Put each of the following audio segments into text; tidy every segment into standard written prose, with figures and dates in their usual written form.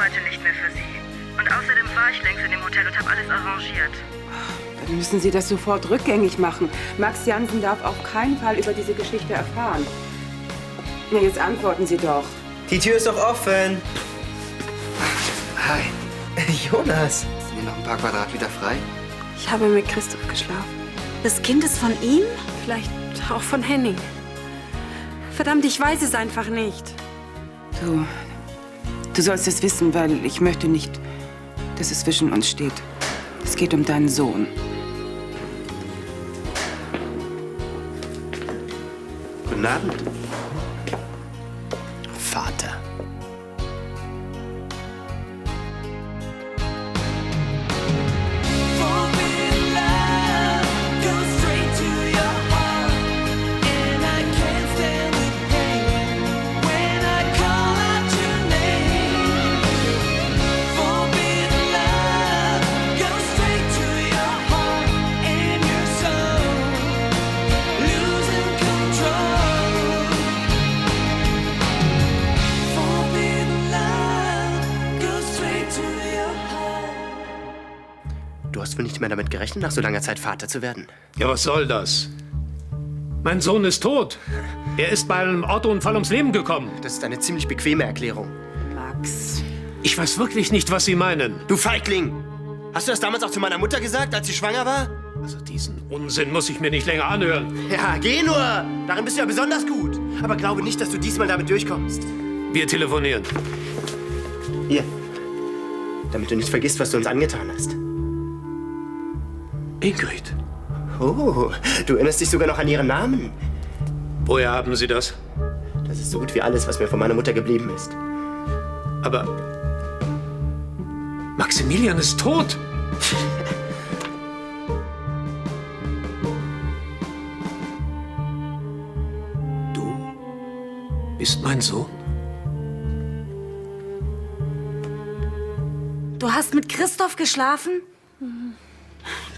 arbeite nicht mehr für Sie. Und außerdem war ich längst in dem Hotel und habe alles arrangiert. Dann müssen Sie das sofort rückgängig machen. Max Jansen darf auf keinen Fall über diese Geschichte erfahren. Na, jetzt antworten Sie doch. Die Tür ist doch offen. Hi. Jonas. Sind hier noch ein paar Quadratmeter frei? Ich habe mit Christoph geschlafen. Das Kind ist von ihm? Vielleicht auch von Henning. Verdammt, ich weiß es einfach nicht. Du sollst es wissen, weil ich möchte nicht, dass es zwischen uns steht. Es geht um deinen Sohn. Guten Abend. Vater. Du hast wohl nicht mehr damit gerechnet, nach so langer Zeit Vater zu werden? Ja, was soll das? Mein Sohn ist tot. Er ist bei einem Autounfall ums Leben gekommen. Das ist eine ziemlich bequeme Erklärung. Max. Ich weiß wirklich nicht, was Sie meinen. Du Feigling! Hast du das damals auch zu meiner Mutter gesagt, als sie schwanger war? Also diesen Unsinn muss ich mir nicht länger anhören. Ja, geh nur! Darin bist du ja besonders gut. Aber glaube nicht, dass du diesmal damit durchkommst. Wir telefonieren. Hier. Damit du nicht vergisst, was du uns angetan hast. Ingrid. Oh, du erinnerst dich sogar noch an ihren Namen. Woher haben Sie das? Das ist so gut wie alles, was mir von meiner Mutter geblieben ist. Aber Maximilian ist tot. Du bist mein Sohn? Du hast mit Christoph geschlafen?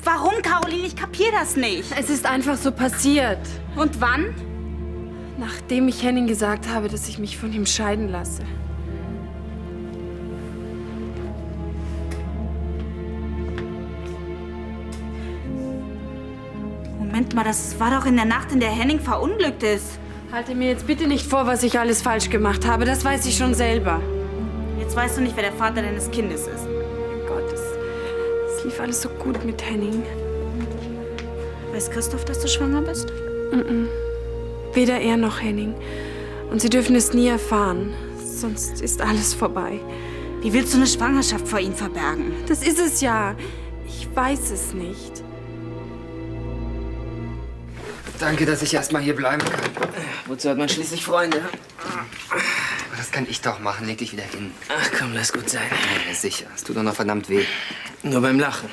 Warum, Caroline? Ich kapier das nicht. Es ist einfach so passiert. Und wann? Nachdem ich Henning gesagt habe, dass ich mich von ihm scheiden lasse. Moment mal, das war doch in der Nacht, in der Henning verunglückt ist. Halte mir jetzt bitte nicht vor, was ich alles falsch gemacht habe. Das weiß ich schon selber. Jetzt weißt du nicht, wer der Vater deines Kindes ist. Mein Gott, es lief alles so gut mit Henning. Weiß Christoph, dass du schwanger bist? Weder er noch Henning. Und sie dürfen es nie erfahren. Sonst ist alles vorbei. Wie willst du eine Schwangerschaft vor ihm verbergen? Das ist es ja. Ich weiß es nicht. Danke, dass ich erst mal hier bleiben kann. Wozu hat man schließlich Freunde? Das kann ich doch machen. Leg dich wieder hin. Ach komm, lass gut sein. Ja, sicher. Es tut doch noch verdammt weh. Nur beim Lachen.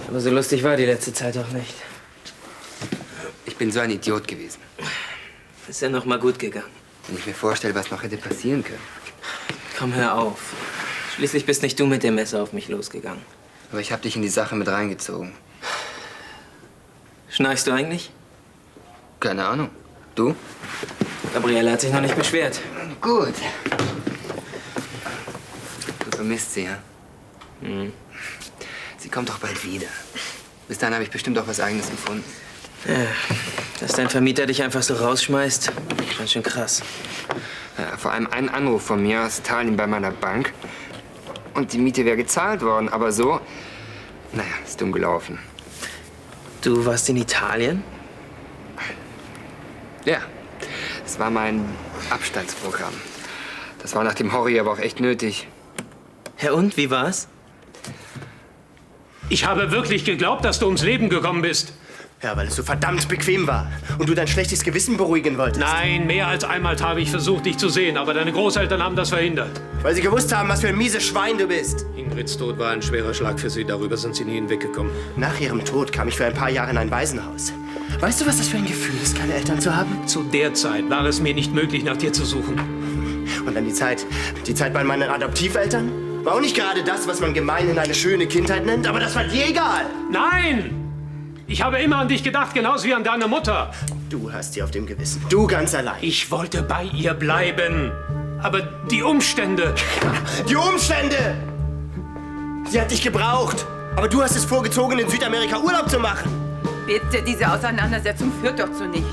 Aber so lustig war die letzte Zeit auch nicht. Ich bin so ein Idiot gewesen. Ist ja noch mal gut gegangen. Wenn ich mir vorstelle, was noch hätte passieren können. Komm, hör auf. Schließlich bist nicht du mit dem Messer auf mich losgegangen. Aber ich habe dich in die Sache mit reingezogen. Schnarchst du eigentlich? Keine Ahnung. Du? Gabriele hat sich noch nicht beschwert. Gut. Du vermisst sie, ja? Sie kommt doch bald wieder. Bis dahin habe ich bestimmt auch was Eigenes gefunden. Ja, dass dein Vermieter dich einfach so rausschmeißt, ganz schön krass. Ja, vor allem ein Anruf von mir aus Italien bei meiner Bank. Und die Miete wäre gezahlt worden, aber so... Naja, ist dumm gelaufen. Du warst in Italien? Ja, es war mein Abstandsprogramm. Das war nach dem Horror aber auch echt nötig. Ja und, wie war's? Ich habe wirklich geglaubt, dass du ums Leben gekommen bist. Ja, weil es so verdammt bequem war und du dein schlechtes Gewissen beruhigen wolltest. Nein, mehr als einmal habe ich versucht, dich zu sehen, aber deine Großeltern haben das verhindert. Weil sie gewusst haben, was für ein mieses Schwein du bist. Ingrids Tod war ein schwerer Schlag für sie, darüber sind sie nie hinweggekommen. Nach ihrem Tod kam ich für ein paar Jahre in ein Waisenhaus. Weißt du, was das für ein Gefühl ist, keine Eltern zu haben? Zu der Zeit war es mir nicht möglich, nach dir zu suchen. Und dann die Zeit bei meinen Adoptiveltern? War auch nicht gerade das, was man gemeinhin eine schöne Kindheit nennt, aber das war dir egal. Nein! Ich habe immer an dich gedacht, genauso wie an deine Mutter. Du hast sie auf dem Gewissen. Du ganz allein. Ich wollte bei ihr bleiben. Aber die Umstände... Die Umstände! Sie hat dich gebraucht. Aber du hast es vorgezogen, in Südamerika Urlaub zu machen. Bitte, diese Auseinandersetzung führt doch zu nichts.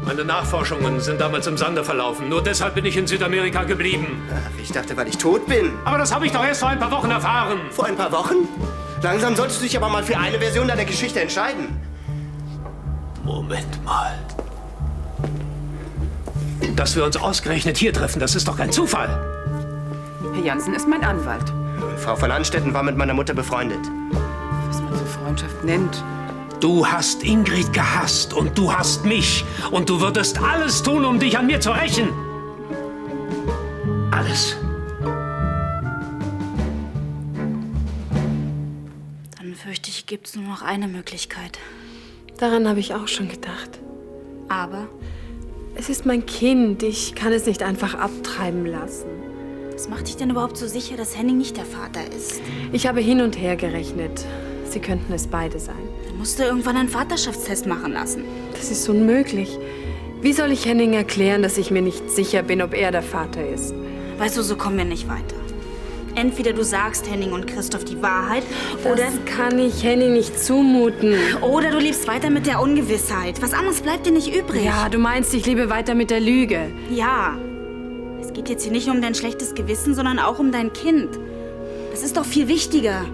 Meine Nachforschungen sind damals im Sande verlaufen. Nur deshalb bin ich in Südamerika geblieben. Ach, ich dachte, weil ich tot bin. Aber das habe ich doch erst vor ein paar Wochen erfahren. Vor ein paar Wochen? Langsam solltest du dich aber mal für eine Version deiner Geschichte entscheiden. Moment mal. Dass wir uns ausgerechnet hier treffen, das ist doch kein Zufall. Herr Jansen ist mein Anwalt. Frau von Anstetten war mit meiner Mutter befreundet. Was man so Freundschaft nennt. Du hast Ingrid gehasst und du hast mich. Und du würdest alles tun, um dich an mir zu rächen. Alles. Dann fürchte ich, gibt's nur noch eine Möglichkeit. Daran habe ich auch schon gedacht. Aber Es ist mein Kind. Ich kann es nicht einfach abtreiben lassen. was macht dich denn überhaupt so sicher, dass Henning nicht der Vater ist? Ich habe hin und her gerechnet. Sie könnten es beide sein. Dann musst du irgendwann einen Vaterschaftstest machen lassen. Das ist unmöglich. Wie soll ich Henning erklären, dass ich mir nicht sicher bin, ob er der Vater ist? Weißt du, so kommen wir nicht weiter. Entweder du sagst Henning und Christoph die Wahrheit, oder kann ich Henning nicht zumuten. du lebst weiter mit der Ungewissheit. Was anderes bleibt dir nicht übrig. Ja, du meinst, ich lebe weiter mit der Lüge. Ja. Es geht jetzt hier nicht um dein schlechtes Gewissen, sondern auch um dein Kind. Das ist doch viel wichtiger.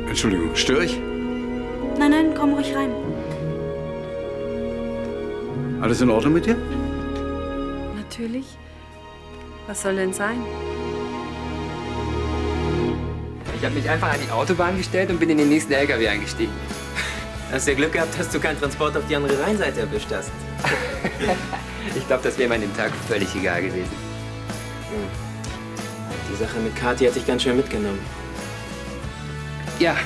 Entschuldigung, störe ich? Nein, nein, komm ruhig rein. Alles in Ordnung mit dir? Natürlich. Was soll denn sein? Ich habe mich einfach an die Autobahn gestellt und bin in den nächsten LKW eingestiegen. Hast ja Glück gehabt, dass du keinen Transport auf die andere Rheinseite erwischt hast. Ich glaube, das wäre mir an dem Tag völlig egal gewesen. Die Sache mit Kathi hat dich ganz schön mitgenommen. Ja,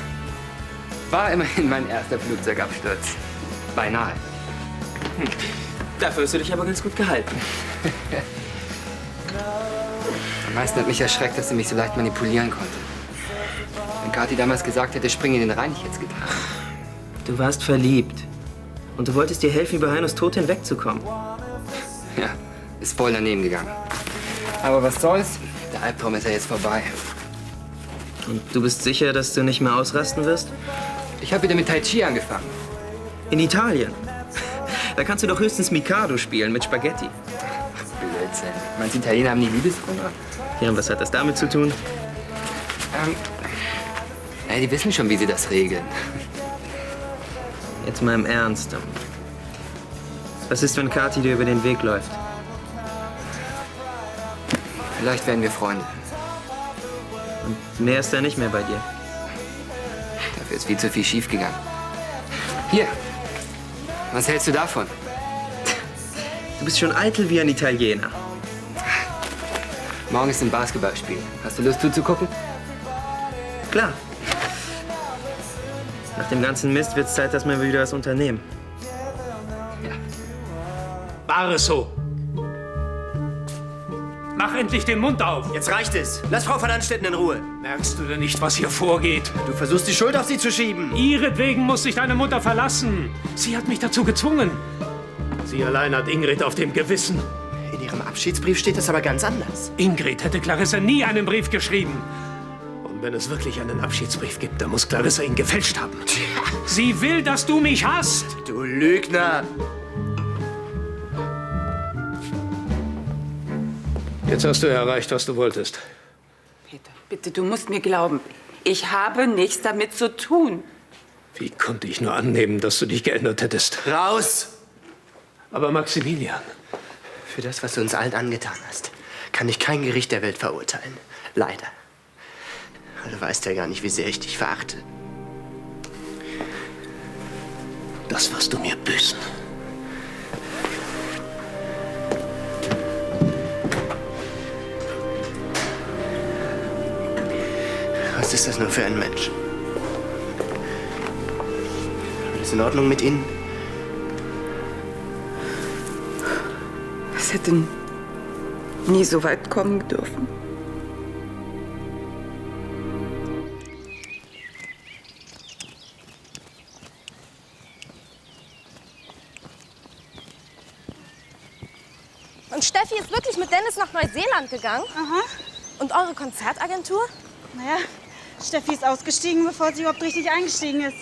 war immerhin mein erster Flugzeugabsturz. Beinahe. Dafür hast du dich aber ganz gut gehalten. Am meisten hat mich erschreckt, dass sie mich so leicht manipulieren konnte. Wenn Kathi damals gesagt hätte, spring in den Rhein, ich hätte es getan. Du warst verliebt. Und du wolltest dir helfen, über Heinos Tod hinwegzukommen. Ja, ist voll daneben gegangen. Aber was soll's? Der Albtraum ist ja jetzt vorbei. Und du bist sicher, dass du nicht mehr ausrasten wirst? Ich habe wieder mit Tai Chi angefangen. In Italien. Da kannst du doch höchstens Mikado spielen mit Spaghetti. Blödsinn. Meinst du, Italiener haben nie Liebeskummer? Ja, und was hat das damit zu tun? Die wissen schon, wie sie das regeln. Jetzt mal im Ernst. Was ist, wenn Kathi dir über den Weg läuft? Vielleicht werden wir Freunde. Und mehr ist da nicht mehr bei dir. Dafür ist viel zu viel schiefgegangen. Hier, was hältst du davon? Du bist schon eitel wie ein Italiener. Morgen ist ein Basketballspiel. Hast du Lust zuzugucken? Klar. Nach dem ganzen Mist wird es Zeit, dass wir wieder was unternehmen. War es so? Mach endlich den Mund auf. Jetzt reicht es. Lass Frau von Anstetten in Ruhe. Merkst du denn nicht, was hier vorgeht? Du versuchst, die Schuld auf sie zu schieben. Ihretwegen muss sich deine Mutter verlassen. Sie hat mich dazu gezwungen. Sie allein hat Ingrid auf dem Gewissen. In ihrem Abschiedsbrief steht das aber ganz anders. Ingrid hätte Clarissa nie einen Brief geschrieben. Und wenn es wirklich einen Abschiedsbrief gibt, dann muss Clarissa ihn gefälscht haben. Sie will, dass du mich hasst. Du Lügner. Jetzt hast du erreicht, was du wolltest. Peter, bitte, du musst mir glauben. Ich habe nichts damit zu tun. Wie konnte ich nur annehmen, dass du dich geändert hättest? Raus! Aber Maximilian, Für das, was du uns allen angetan hast, kann dich kein Gericht der Welt verurteilen. Leider. Du weißt ja gar nicht, wie sehr ich dich verachte. das wirst du mir büßen. Was ist das nur für ein Mensch? Alles in Ordnung mit Ihnen? Es hätte nie so weit kommen dürfen. Und Steffi ist wirklich mit Dennis nach Neuseeland gegangen? Aha. Und eure Konzertagentur? Naja, Steffi ist ausgestiegen, bevor sie überhaupt richtig eingestiegen ist.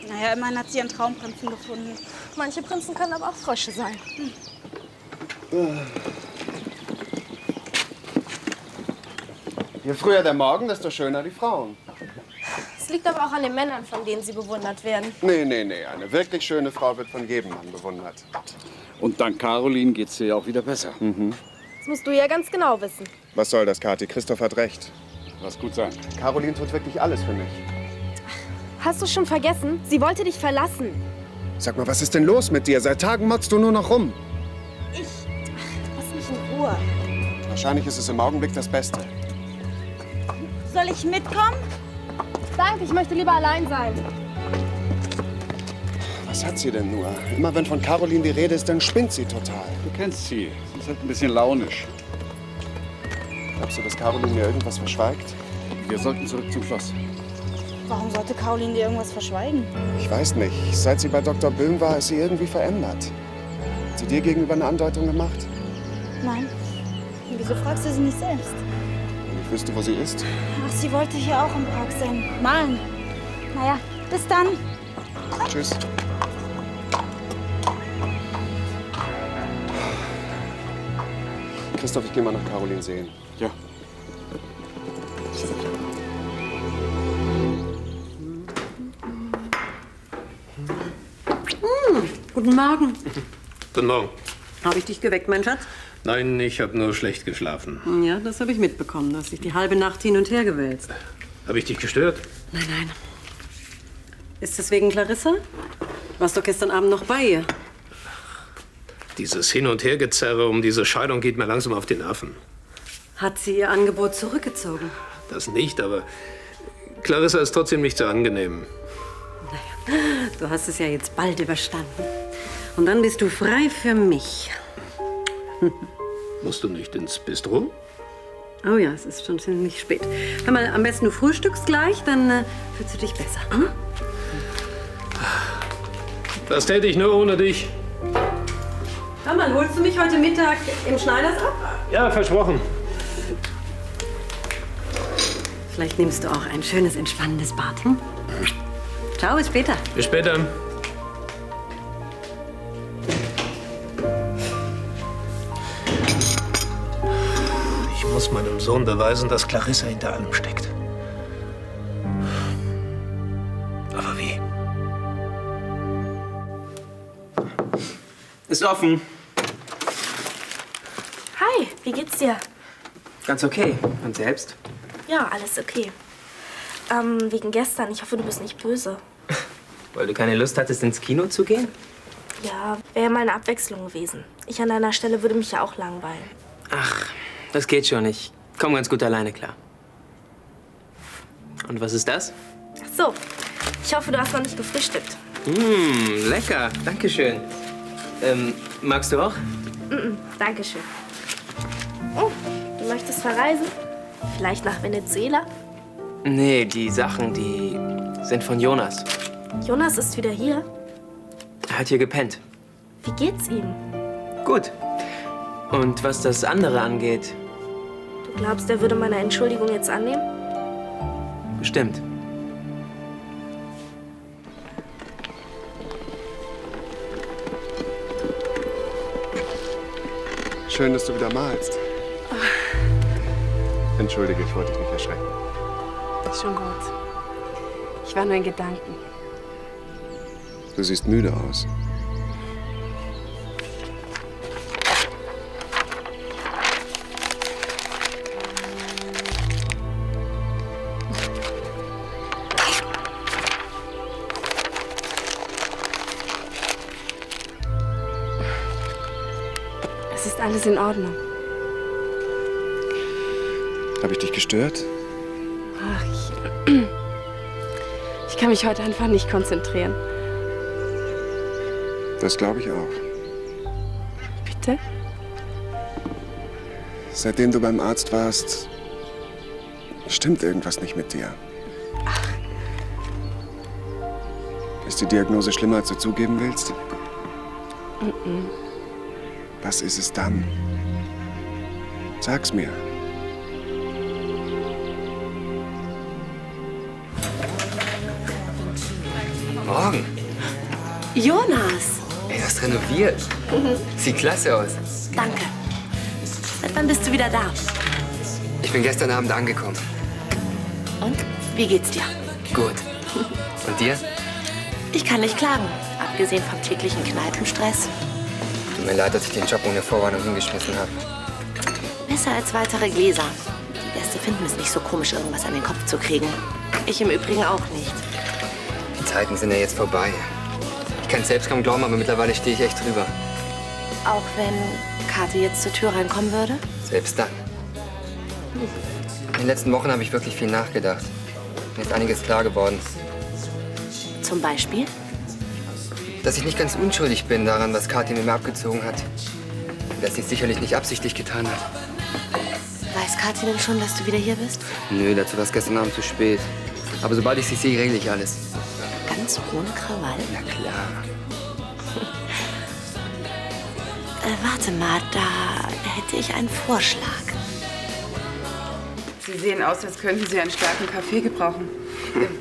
Naja, immerhin hat sie ihren Traumprinzen gefunden. Manche Prinzen können aber auch Frösche sein. Je früher der Morgen, desto schöner die Frauen. Es liegt aber auch an den Männern, von denen sie bewundert werden. Nee. Eine wirklich schöne Frau wird von jedem Mann bewundert. Und dank Caroline geht's dir ja auch wieder besser. Das musst du ja ganz genau wissen. Was soll das, Kathi? Christoph hat recht. Lass gut sein. Caroline tut wirklich alles für mich. Hast du schon vergessen? Sie wollte dich verlassen. Sag mal, was ist denn los mit dir? Seit Tagen motzt du nur noch rum. Lass mich in Ruhe. Wahrscheinlich ist es im Augenblick das Beste. Soll ich mitkommen? Danke, ich möchte lieber allein sein. Was hat sie denn nur? Immer wenn von Caroline die Rede ist, dann spinnt sie total. Du kennst sie. Sie ist halt ein bisschen launisch. Glaubst du, dass Caroline mir irgendwas verschweigt? Wir sollten zurück zum Schloss. Warum sollte Caroline dir irgendwas verschweigen? Ich weiß nicht. Seit sie bei Dr. Böhm war, ist sie irgendwie verändert. Hat sie dir gegenüber eine Andeutung gemacht? Nein. Und wieso fragst du sie nicht selbst? Wenn ich wüsste, wo sie ist. Ach, sie wollte hier auch im Park sein. Malen. Naja, bis dann. Tschüss. Christoph, ich gehe mal nach Caroline sehen. Ja. Guten Morgen. Guten Morgen. Habe ich dich geweckt, mein Schatz? Nein, ich habe nur schlecht geschlafen. Ja, das habe ich mitbekommen. Du hast dich die halbe Nacht hin und her gewälzt. Habe ich dich gestört? Nein. Ist das wegen Clarissa? Warst doch gestern Abend noch bei ihr. Dieses Hin- und Hergezerre um diese Scheidung geht mir langsam auf die Nerven. Hat sie ihr Angebot zurückgezogen? Das nicht, aber Clarissa ist trotzdem nicht so angenehm. Du hast es ja jetzt bald überstanden. Und dann bist du frei für mich. Musst du nicht ins Bistro? Oh ja, es ist schon ziemlich spät. Hör mal, am besten du frühstückst gleich, dann fühlst du dich besser. Hm? Das täte ich nur ohne dich. Hör mal, holst du mich heute Mittag im Schneiders ab? Ja, versprochen. Vielleicht nimmst du auch ein schönes, entspannendes Bad. Hm? Ciao, bis später. Bis später. Ich muss meinem Sohn beweisen, dass Clarissa hinter allem steckt. Aber wie? Ist offen. Hi, wie geht's dir? Ganz okay. Und selbst? Ja, alles okay. Wegen gestern. Ich hoffe, du bist nicht böse. Weil du keine Lust hattest, ins Kino zu gehen? Ja, wäre ja mal eine Abwechslung gewesen. Ich an deiner Stelle würde mich ja auch langweilen. Ach, das geht schon. Ich komme ganz gut alleine klar. Und was ist das? Ach so, ich hoffe, du hast noch nicht gefrühstückt. Lecker. Dankeschön. Magst du auch? Dankeschön. Oh, du möchtest verreisen? Vielleicht nach Venezuela? Nee, die Sachen, die sind von Jonas. Jonas ist wieder hier. Er hat hier gepennt. Wie geht's ihm? Gut. Und was das andere angeht, Du glaubst, er würde meine Entschuldigung jetzt annehmen? bestimmt. Schön, dass du wieder malst. Entschuldige, ich wollte dich nicht erschrecken. Ist schon gut. Ich war nur in Gedanken. Du siehst müde aus. Es ist alles in Ordnung. Habe ich dich gestört? Ach, ich kann mich heute einfach nicht konzentrieren. Das glaube ich auch. Bitte? Seitdem du beim Arzt warst, stimmt irgendwas nicht mit dir. Ist die Diagnose schlimmer, als du zugeben willst? Was ist es dann? Sag's mir. Morgen. Jonas! Ey, du hast renoviert. Sieht klasse aus. Danke. Seit wann bist du wieder da? Ich bin gestern Abend angekommen. Und? Wie geht's dir? Gut. Und dir? Ich kann nicht klagen, abgesehen vom täglichen Kneipenstress. Tut mir leid, dass ich den Job ohne Vorwarnung hingeschmissen habe. Besser als weitere Gläser. Die Gäste finden es nicht so komisch, irgendwas an den Kopf zu kriegen. Ich im Übrigen auch nicht. Die Zeiten sind ja jetzt vorbei. Ich kann es selbst kaum glauben, aber mittlerweile stehe ich echt drüber. Auch wenn Kathi jetzt zur Tür reinkommen würde? Selbst dann. In den letzten Wochen habe ich wirklich viel nachgedacht. Mir ist einiges klar geworden. Zum Beispiel? Dass ich nicht ganz unschuldig bin daran, was Kathi mit mir abgezogen hat. Und dass sie es sicherlich nicht absichtlich getan hat. Weiß Kathi denn schon, dass du wieder hier bist? Nö, dazu war es gestern Abend zu spät. Aber sobald ich sie sehe, regle ich alles. Ganz ohne Krawall? Na klar. Warte mal, da hätte ich einen Vorschlag. Sie sehen aus, als könnten Sie einen starken Kaffee gebrauchen.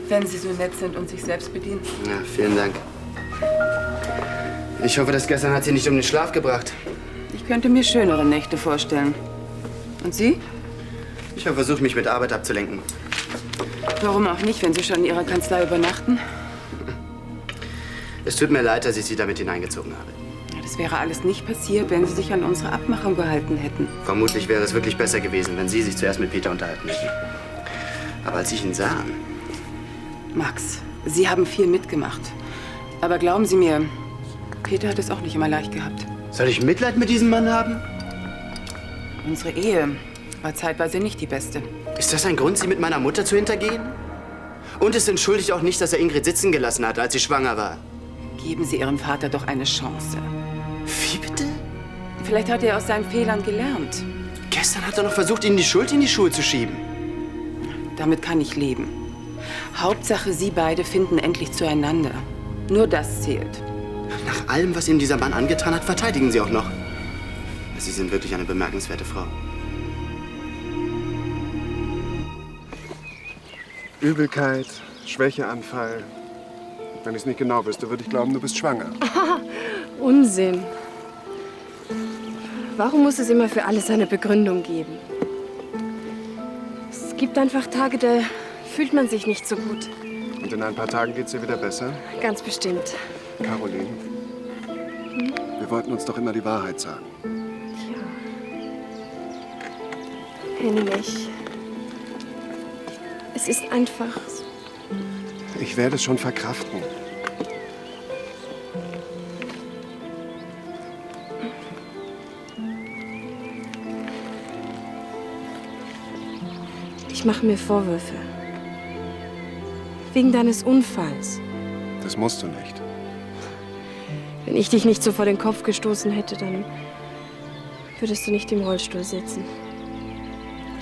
Wenn Sie so nett sind und sich selbst bedienen. Ja, vielen Dank. Ich hoffe, das gestern hat Sie nicht um den Schlaf gebracht. Ich könnte mir schönere Nächte vorstellen. Und Sie? Ich habe versucht, mich mit Arbeit abzulenken. Warum auch nicht, wenn Sie schon in Ihrer Kanzlei übernachten? Es tut mir leid, dass ich Sie damit hineingezogen habe. Das wäre alles nicht passiert, wenn Sie sich an unsere Abmachung gehalten hätten. Vermutlich wäre es wirklich besser gewesen, wenn Sie sich zuerst mit Peter unterhalten hätten. Aber als ich ihn sah... Max, Sie haben viel mitgemacht. Aber glauben Sie mir, Peter hat es auch nicht immer leicht gehabt. Soll ich Mitleid mit diesem Mann haben? Unsere Ehe war zeitweise nicht die beste. Ist das ein Grund, Sie mit meiner Mutter zu hintergehen? Und es entschuldigt auch nicht, dass er Ingrid sitzen gelassen hat, als sie schwanger war. Geben Sie Ihrem Vater doch eine Chance. Wie bitte? Vielleicht hat er aus seinen Fehlern gelernt. Gestern hat er noch versucht, Ihnen die Schuld in die Schuhe zu schieben. Damit kann ich leben. Hauptsache, Sie beide finden endlich zueinander. Nur das zählt. Nach allem, was Ihnen dieser Mann angetan hat, verteidigen Sie auch noch. Sie sind wirklich eine bemerkenswerte Frau. Übelkeit, Schwächeanfall. Wenn ich es nicht genau wüsste, würde ich glauben, du bist schwanger. Unsinn. Warum muss es immer für alles eine Begründung geben? Es gibt einfach Tage, da fühlt man sich nicht so gut. Und in ein paar Tagen geht's dir wieder besser? Ganz bestimmt. Caroline, wir wollten uns doch immer die Wahrheit sagen. Henning, es ist einfach... Ich werde es schon verkraften. Ich mache mir Vorwürfe. Wegen deines Unfalls. Das musst du nicht. Wenn ich dich nicht so vor den Kopf gestoßen hätte, dann würdest du nicht im Rollstuhl sitzen.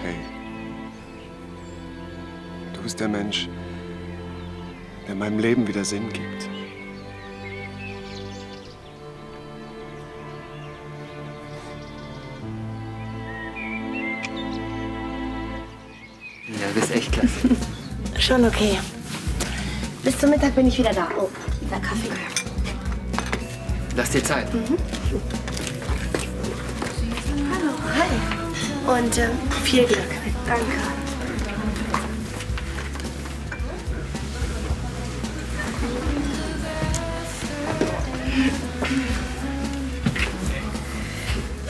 Hey, du bist der Mensch, der meinem Leben wieder Sinn gibt. Ja, du bist echt klasse. Schon okay. Bis zum Mittag bin ich wieder da. Oh, der Kaffee. Lass dir Zeit. Hallo, hi. Und viel Glück. Danke.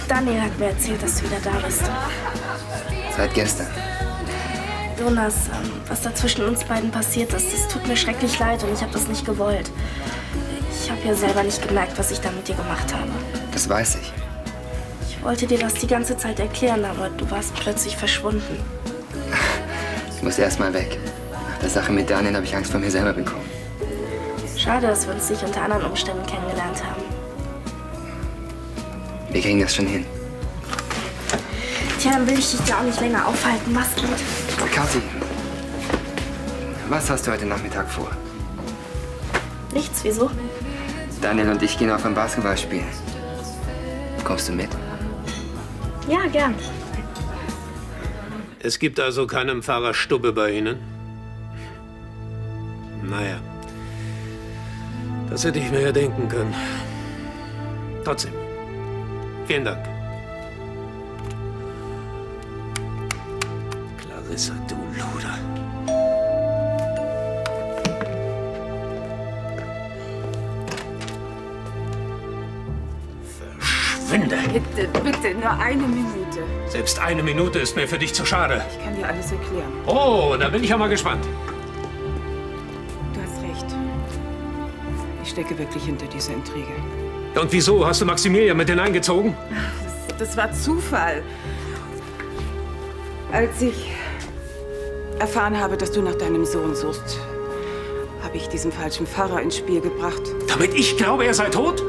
Daniel hat mir erzählt, dass du wieder da bist. Seit gestern. Jonas, was da zwischen uns beiden passiert ist, das tut mir schrecklich leid und ich habe das nicht gewollt. Ich habe ja selber nicht gemerkt, was ich da mit dir gemacht habe. Das weiß ich. Ich wollte dir das die ganze Zeit erklären, aber du warst plötzlich verschwunden. Ich muss erst mal weg. Nach der Sache mit Daniel habe ich Angst vor mir selber bekommen. Schade, dass wir uns nicht unter anderen Umständen kennengelernt haben. Wir kriegen das schon hin. Tja, dann will ich dich ja auch nicht länger aufhalten. Mach's gut. Kathi, was hast du heute Nachmittag vor? Nichts, wieso? Daniel und ich gehen auf ein Basketballspiel. Kommst du mit? Ja, gern. Es gibt also keinen Pfarrer Stubbe bei Ihnen? Naja, das hätte ich mir ja denken können. Trotzdem, vielen Dank. Clarissa, du Luder. Verschwinde! Bitte, bitte, nur eine Minute. Selbst eine Minute ist mir für dich zu schade. Ich kann dir alles erklären. Oh, da bin ich ja mal gespannt. Du hast recht. Ich stecke wirklich hinter dieser Intrige. Und wieso? Hast du Maximilian mit hineingezogen? Das war Zufall. Als ich erfahren habe, dass du nach deinem Sohn suchst, habe ich diesen falschen Pfarrer ins Spiel gebracht. Damit ich glaube, er sei tot?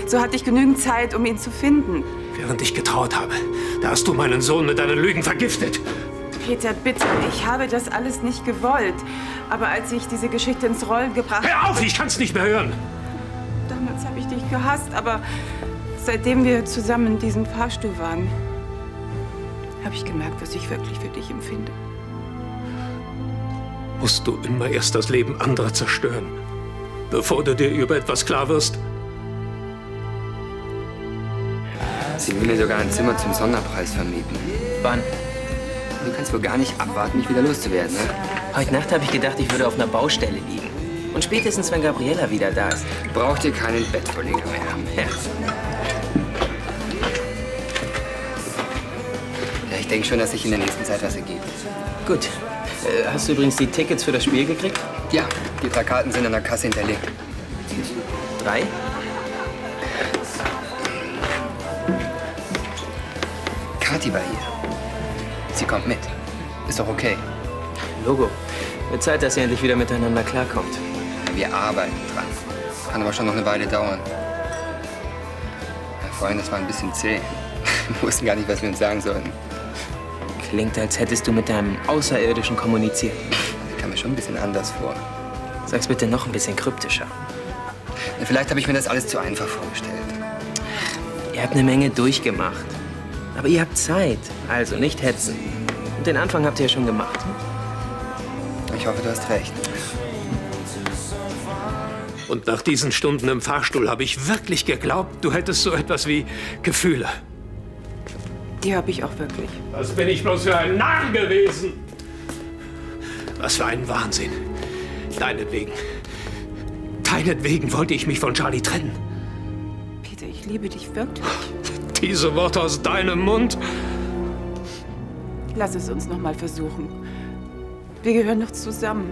So hatte ich genügend Zeit, um ihn zu finden. Während ich getraut habe, da hast du meinen Sohn mit deinen Lügen vergiftet. Peter, bitte, ich habe das alles nicht gewollt. Aber als ich diese Geschichte ins Rollen gebracht habe... Hör auf, ich kann's nicht mehr hören! Damals habe ich dich gehasst, aber seitdem wir zusammen in diesem Fahrstuhl waren, habe ich gemerkt, was ich wirklich für dich empfinde. Musst du immer erst das Leben anderer zerstören, bevor du dir über etwas klar wirst? Sie will mir sogar ein Zimmer zum Sonderpreis vermieten. Wann? Du kannst wohl gar nicht abwarten, mich wieder loszuwerden, ne? Heute Nacht habe ich gedacht, ich würde auf einer Baustelle liegen. Und spätestens, wenn Gabriella wieder da ist. Braucht ihr keinen Bettvorleger mehr. Ja. Ja, ich denke schon, dass sich in der nächsten Zeit was ergibt. Gut. Hast du übrigens die Tickets für das Spiel gekriegt? Ja, die 3 Karten sind an der Kasse hinterlegt. 3? Kathi war hier. Sie kommt mit. Ist doch okay. Logo. Wird Zeit, dass ihr endlich wieder miteinander klarkommt. Ja, wir arbeiten dran. Kann aber schon noch eine Weile dauern. Ja, vorhin, das war ein bisschen zäh. Wir wussten gar nicht, was wir uns sagen sollten. Klingt, als hättest du mit deinem Außerirdischen kommuniziert. Das kam mir schon ein bisschen anders vor. Sag's bitte noch ein bisschen kryptischer. Ja, vielleicht habe ich mir das alles zu einfach vorgestellt. Ihr habt eine Menge durchgemacht. Aber ihr habt Zeit, also nicht hetzen. Und den Anfang habt ihr ja schon gemacht. Ich hoffe, du hast recht. Und nach diesen Stunden im Fahrstuhl habe ich wirklich geglaubt, du hättest so etwas wie Gefühle. Die habe ich auch wirklich. Was bin ich bloß für ein Narr gewesen? Was für ein Wahnsinn. Deinetwegen. Deinetwegen wollte ich mich von Charlie trennen. Peter, ich liebe dich wirklich. Diese Worte aus deinem Mund. Lass es uns noch mal versuchen. Wir gehören noch zusammen.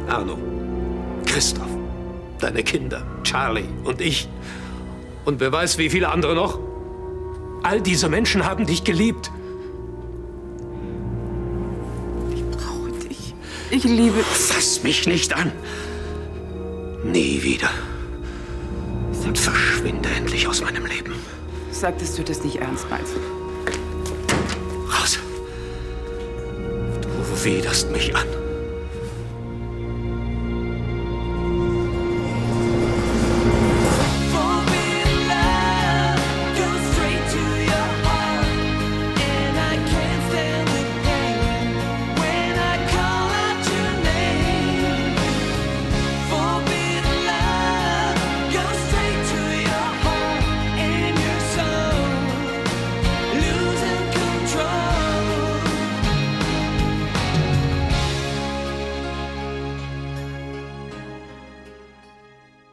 Arno, Christoph, deine Kinder, Charlie und ich. Und wer weiß, wie viele andere noch. All diese Menschen haben dich geliebt. Ich brauche dich. Ich liebe dich. Fass mich nicht an. Nie wieder. Und verschwinde endlich aus meinem Leben. Sag, dass du das nicht ernst meinst. Raus. Du widerst mich an.